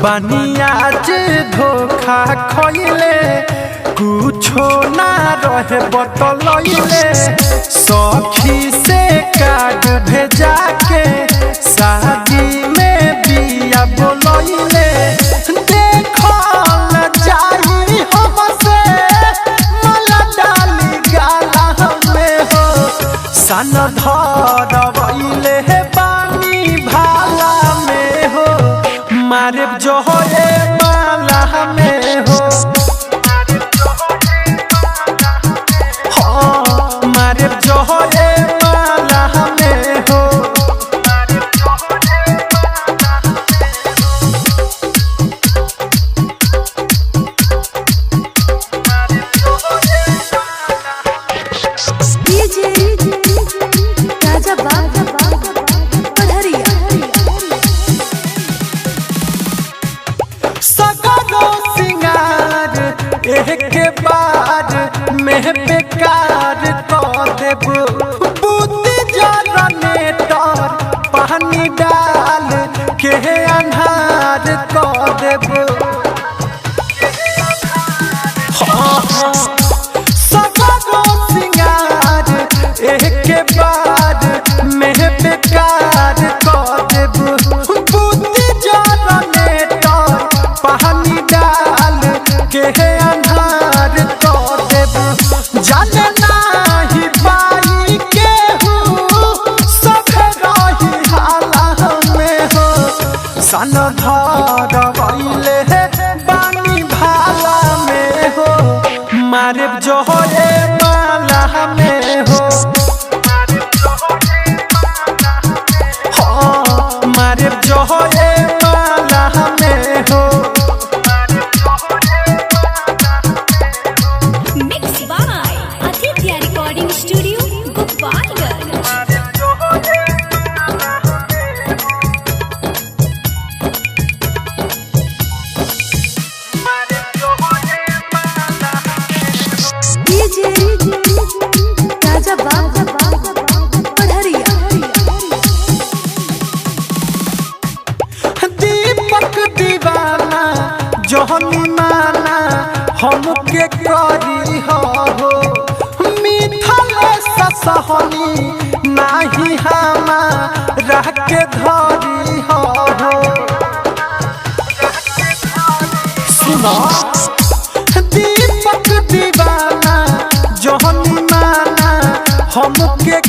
बनिया जे धोखा खइले कुछो ना रहे बतलइले सखी से कार्ड भेजा के शादी में बिया बोलइले देखल जाई हमसे मला डाली गाला में हो सन धरवइले बानी भाला में हो मारे जो होए माला में हो मारे जो होए माला में हो के बाद में बेकार कर देबो बुद्धि जनरेटर पानी डाल के अन्हार कर देबो सगरो सिंगार के बाद में बेकार कर देबो बुद्धि जनरेटर पानी डाल के जाने नाही पाई केहू सब रही हाला में हो सन धरवइले बानी भाला में हो मारे जो होए माला में हो मारे जो होए माला में हो दीपक दीवाना जहनी माना हमके करी हो मिथल ससहनी नाही हमारा के धरी हो सुनो दीपक दीवाना जहनी माना हमके